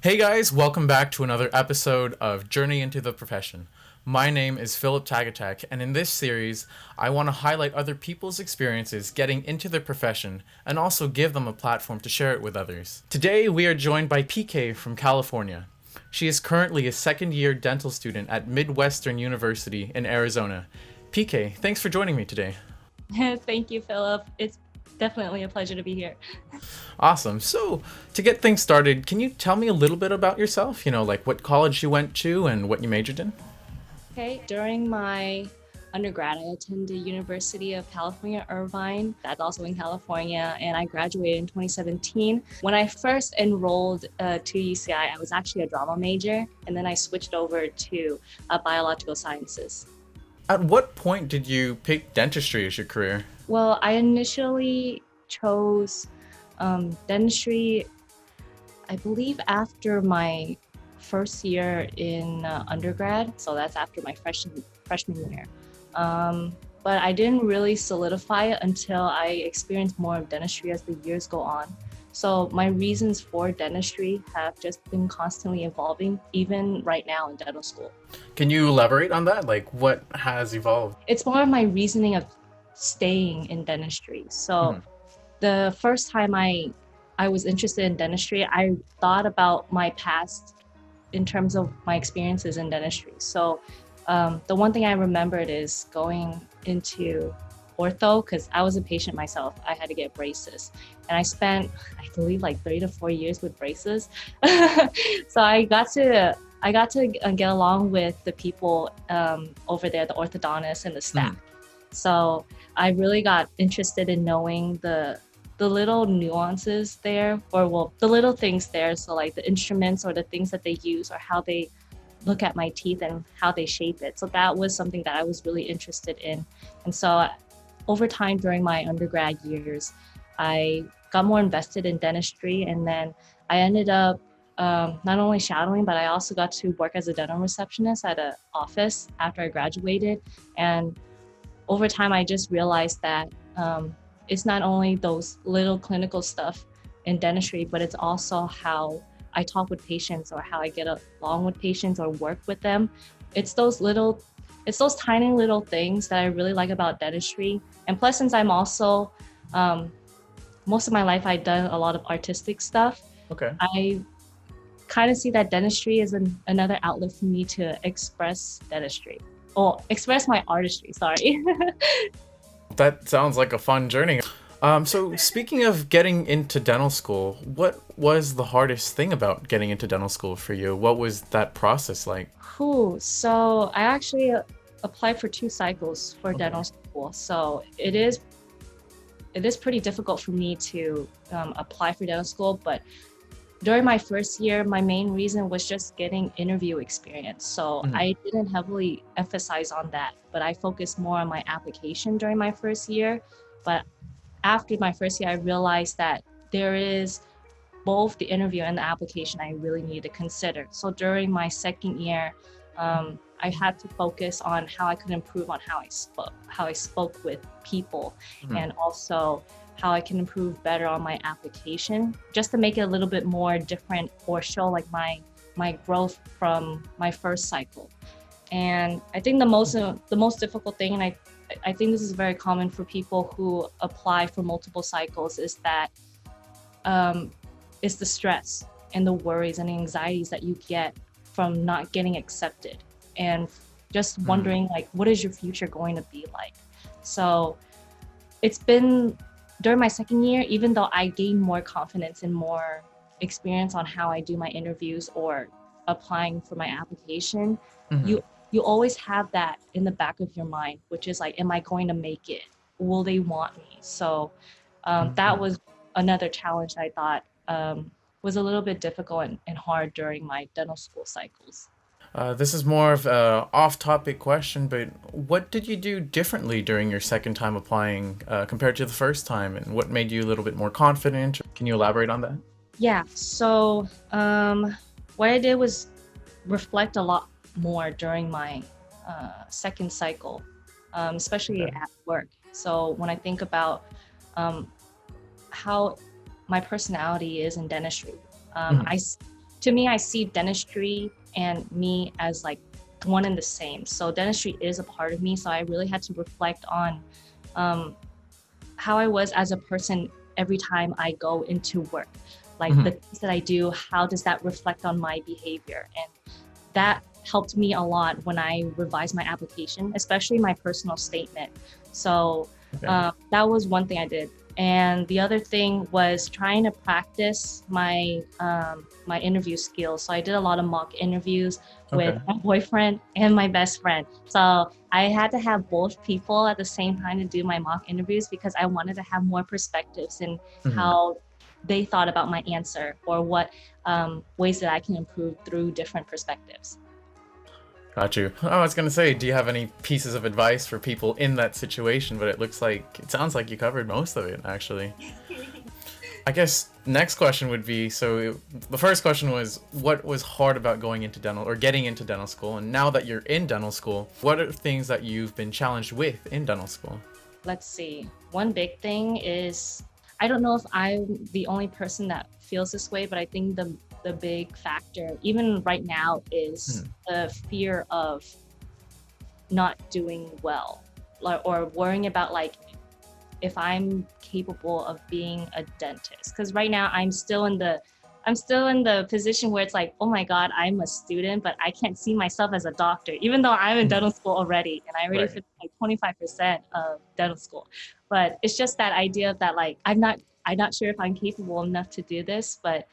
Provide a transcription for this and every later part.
Hey guys, welcome back to another episode of Journey into the Profession. My name is Philip Tagatek, and in this series, I want to highlight other people's experiences getting into the profession and also give them a platform to share it with others. Today, we are joined by PK from California. She is currently a second-year dental student at Midwestern University in Arizona. PK, thanks for joining me today. Thank you, Philip. It's definitely a pleasure to be here. Awesome. So, to get things started, can you tell me a little bit about yourself? Like what college you went to and what you majored in? Okay, during my undergrad, I attended University of California, Irvine. That's also in California, and I graduated in 2017. When I first enrolled to UCI, I was actually a drama major, and then I switched over to biological sciences. At what point did you pick dentistry as your career? Well, I initially chose dentistry, I believe, after my first year in undergrad. So that's after my freshman year. But I didn't really solidify it until I experienced more of dentistry as the years go on. So my reasons for dentistry have just been constantly evolving, even right now in dental school. Can you elaborate on that? Like what has evolved? It's more of my reasoning of staying in dentistry. So Mhm. the first time I was interested in dentistry, I thought about my past in terms of my experiences in dentistry. So the one thing I remembered is going into ortho because I was a patient myself. I had to get braces, and I spent, I believe, like 3 to 4 years with braces. So I got to get along with the people over there, the orthodontists and the staff. So I really got interested in knowing the little nuances there, or well, the little things there. So like the instruments or the things that they use or how they look at my teeth and how they shape it. So that was something that I was really interested in. And so over time during my undergrad years, I got more invested in dentistry, and then I ended up not only shadowing, but I also got to work as a dental receptionist at an office after I graduated. And over time, I just realized that it's not only those little clinical stuff in dentistry, but it's also how I talk with patients or how I get along with patients or work with them. It's those tiny little things that I really like about dentistry. And plus, since I'm also, most of my life, I've done a lot of artistic stuff. Okay. I kind of see that dentistry is another outlet for me to express dentistry. Or express my artistry, sorry. That sounds like a fun journey. So speaking of getting into dental school, what was the hardest thing about getting into dental school for you? What was that process like? Cool. So I actually applied for 2 cycles for Okay. dental school. So it is pretty difficult for me to apply for dental school, but during my first year, my main reason was just getting interview experience. So I didn't heavily emphasize on that, but I focused more on my application during my first year. But after my first year, I realized that there is both the interview and the application I really need to consider. So during my second year, I had to focus on how I could improve on how I spoke with people, and also how I can improve better on my application, just to make it a little bit more different or show like my growth from my first cycle. And I think the most difficult thing, and I think this is very common for people who apply for multiple cycles, is that is the stress and the worries and anxieties that you get from not getting accepted, and just wondering like, what is your future going to be like? So it's been during my second year, even though I gained more confidence and more experience on how I do my interviews or applying for my application, Mhm. you always have that in the back of your mind, which is like, am I going to make it? Will they want me? So that was another challenge I thought was a little bit difficult and hard during my dental school cycles. This is more of a off-topic question, but what did you do differently during your second time applying compared to the first time, and what made you a little bit more confident? Can you elaborate on that? Yeah, so what I did was reflect a lot more during my second cycle, especially Okay. at work. So when I think about how my personality is in dentistry, Mhm. I to me, I see dentistry and me as like one and the same. So dentistry is a part of me. So I really had to reflect on how I was as a person every time I go into work. Like the things that I do, how does that reflect on my behavior? And that helped me a lot when I revised my application, especially my personal statement. So that was one thing I did. And the other thing was trying to practice my my interview skills. So I did a lot of mock interviews with my boyfriend and my best friend. So I had to have both people at the same time to do my mock interviews because I wanted to have more perspectives in how they thought about my answer or what ways that I can improve through different perspectives. Got you. Oh, I was gonna say, do you have any pieces of advice for people in that situation? But it sounds like you covered most of it, actually. I guess next question would be, the first question was, what was hard about going into dental or getting into dental school? And now that you're in dental school, what are things that you've been challenged with in dental school? Let's see. One big thing is, I don't know if I'm the only person that feels this way, but I think the big factor, even right now, is the fear of not doing well, or worrying about like if I'm capable of being a dentist. Because right now I'm still in the position where it's like, oh my God, I'm a student, but I can't see myself as a doctor, even though I'm in dental school already, and I already finished like 25% of dental school. But it's just that idea of that, like, I'm not sure if I'm capable enough to do this, but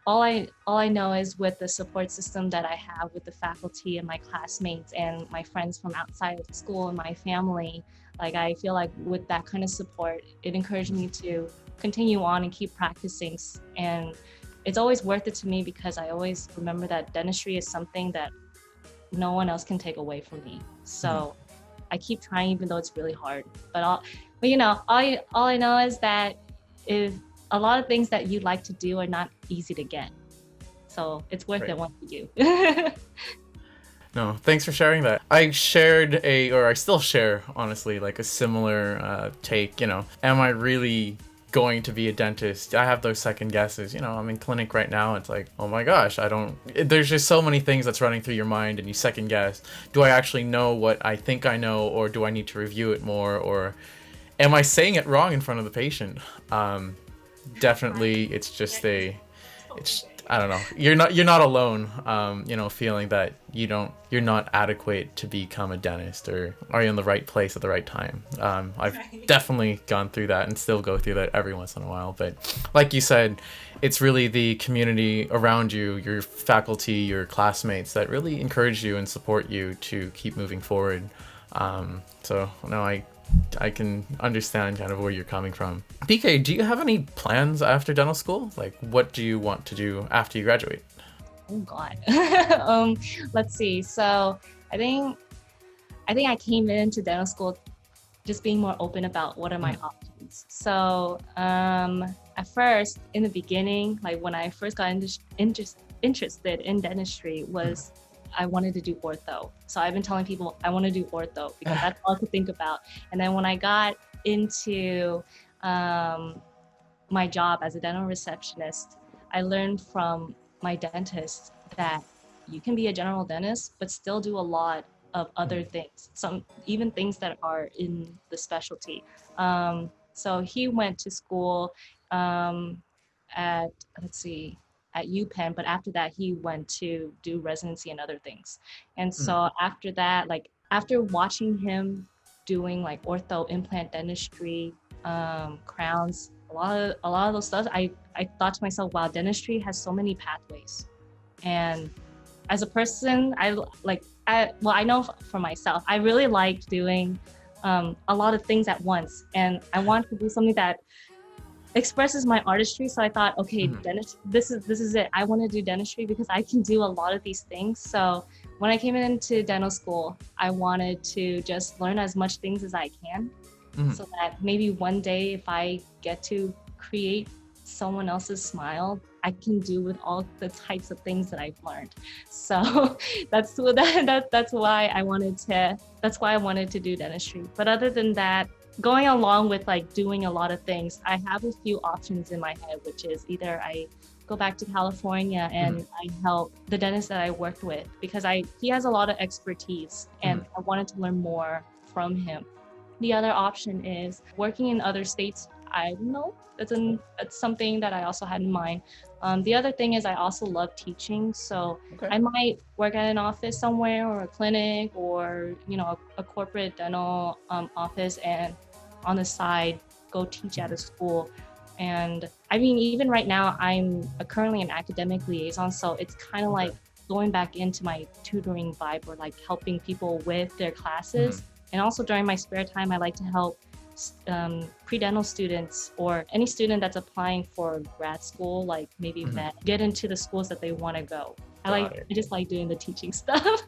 all I know is with the support system that I have with the faculty and my classmates and my friends from outside of school and my family, like I feel like with that kind of support, it encouraged me to continue on and keep practicing. And it's always worth it to me because I always remember that dentistry is something that no one else can take away from me. So I keep trying even though it's really hard. But you know, all I know is that if a lot of things that you like to do are not easy to get. So it's worth it once you do. No, thanks for sharing that. I still share, honestly, like a similar take, am I really going to be a dentist? I have those second guesses, I'm in clinic right now. It's like, oh my gosh, there's just so many things that's running through your mind and you second guess. Do I actually know what I think I know, or do I need to review it more, or am I saying it wrong in front of the patient? Definitely, I don't know. You're not alone. Feeling that you're not adequate to become a dentist, or are you in the right place at the right time? I've definitely gone through that and still go through that every once in a while. But like you said, it's really the community around you, your faculty, your classmates that really encourage you and support you to keep moving forward. So no, I can understand kind of where you're coming from. PK, do you have any plans after dental school? Like, what do you want to do after you graduate? Oh God. Let's see. So I think I came into dental school just being more open about what are my options. So at first, in the beginning, like when I first got interested in dentistry, was I wanted to do ortho. So I've been telling people I want to do ortho because that's all I could think about. And then when I got into my job as a dental receptionist, I learned from my dentist that you can be a general dentist, but still do a lot of other things, even things that are in the specialty. So he went to school at UPenn, but after that he went to do residency and other things. And so after that, like after watching him doing like ortho, implant dentistry, crowns, a lot of those stuff, I thought to myself, wow, dentistry has so many pathways. And as a person, I know for myself, I really like doing a lot of things at once, and I want to do something that expresses my artistry. So I thought, okay, this is it. I want to do dentistry because I can do a lot of these things. So when I came into dental school, I wanted to just learn as much things as I can, so that maybe one day if I get to create someone else's smile, I can do with all the types of things that I've learned. So that's why I wanted to do dentistry. But other than that, going along with like doing a lot of things, I have a few options in my head, which is either I go back to California and I help the dentist that I worked with because he has a lot of expertise and I wanted to learn more from him. The other option is working in other states. I don't know. That's something that I also had in mind. The other thing is I also love teaching, so I might work at an office somewhere or a clinic or a corporate dental office, and on the side go teach at a school. And I mean, even right now, I'm currently an academic liaison, so it's kind of like going back into my tutoring vibe or like helping people with their classes. And also during my spare time, I like to help pre-dental students or any student that's applying for grad school, like maybe med, get into the schools that they want to go. I just like doing the teaching stuff.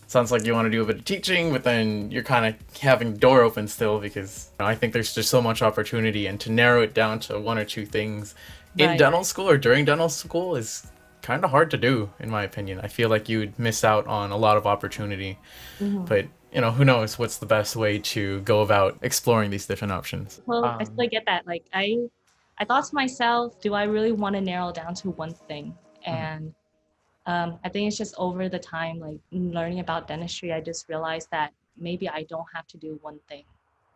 Sounds like you want to do a bit of teaching, but then you're kind of having door open still because I think there's just so much opportunity, and to narrow it down to one or two things in dental school or during dental school is kind of hard to do, in my opinion. I feel like you'd miss out on a lot of opportunity, but who knows what's the best way to go about exploring these different options. Well, I still get that. Like I thought to myself, do I really want to narrow down to one thing? And I think it's just over the time, like learning about dentistry, I just realized that maybe I don't have to do one thing.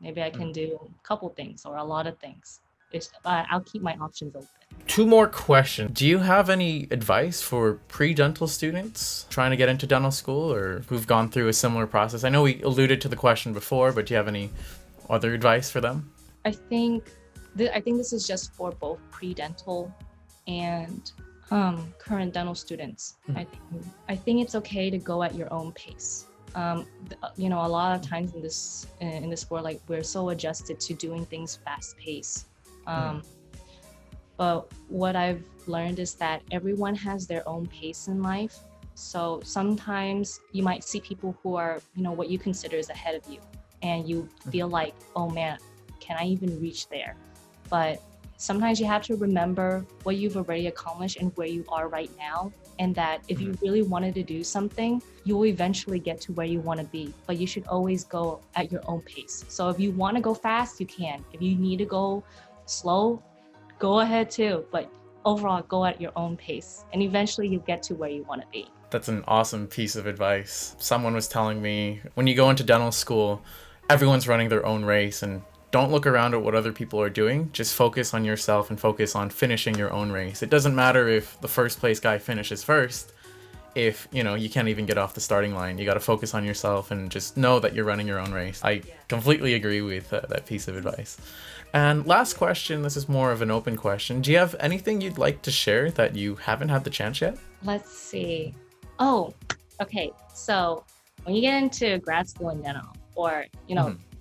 Maybe I can do a couple things or a lot of things. I'll keep my options open. Two more questions. Do you have any advice for pre-dental students trying to get into dental school or who've gone through a similar process? I know we alluded to the question before, but do you have any other advice for them? I think this is just for both pre-dental and current dental students. I think it's okay to go at your own pace. A lot of times in this world, like we're so adjusted to doing things fast paced. But what I've learned is that everyone has their own pace in life. So sometimes you might see people who are, what you consider is ahead of you, and you feel like, oh man, can I even reach there? But sometimes you have to remember what you've already accomplished and where you are right now, and that if you really wanted to do something, you will eventually get to where you want to be. But you should always go at your own pace. So if you want to go fast, you can. If you need to go slow, go ahead too. But overall, go at your own pace, and eventually you'll get to where you want to be. That's an awesome piece of advice. Someone was telling me, when you go into dental school, everyone's running their own race, and don't look around at what other people are doing. Just focus on yourself and focus on finishing your own race. It doesn't matter if the first place guy finishes first, if you can't even get off the starting line. You got to focus on yourself and just know that you're running your own race. I completely agree with that piece of advice. And last question, this is more of an open question. Do you have anything you'd like to share that you haven't had the chance yet? Let's see. Oh, okay. So when you get into grad school in dental, or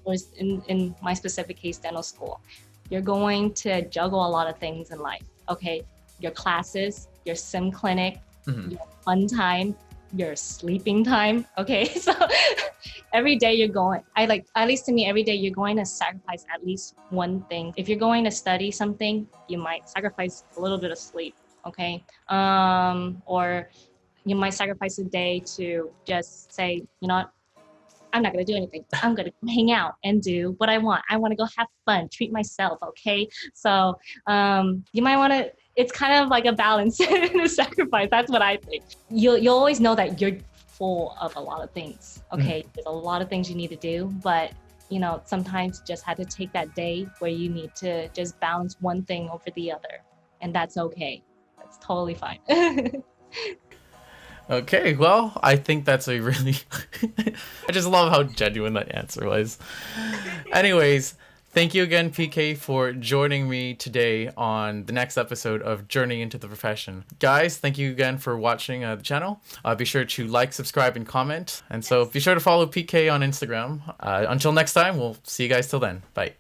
or in my specific case, dental school, you're going to juggle a lot of things in life. Okay, your classes, your sim clinic, your fun time, your sleeping time. Okay, so every day you're going, at least to me, every day you're going to sacrifice at least one thing. If you're going to study something, you might sacrifice a little bit of sleep. Okay, or you might sacrifice a day to just say, I'm not going to do anything. I'm going to hang out and do what I want. I want to go have fun, treat myself, okay? So you might want to, it's kind of like a balance and a sacrifice. That's what I think. You'll always know that you're full of a lot of things, okay? There's a lot of things you need to do, but sometimes you just have to take that day where you need to just balance one thing over the other, and that's okay. That's totally fine. Okay, well, I think that's a really... I just love how genuine that answer was. Anyways, thank you again, PK, for joining me today on the next episode of Journey into the Profession. Guys, thank you again for watching the channel. Be sure to like, subscribe, and comment. And so be sure to follow PK on Instagram. Until next time, we'll see you guys till then. Bye.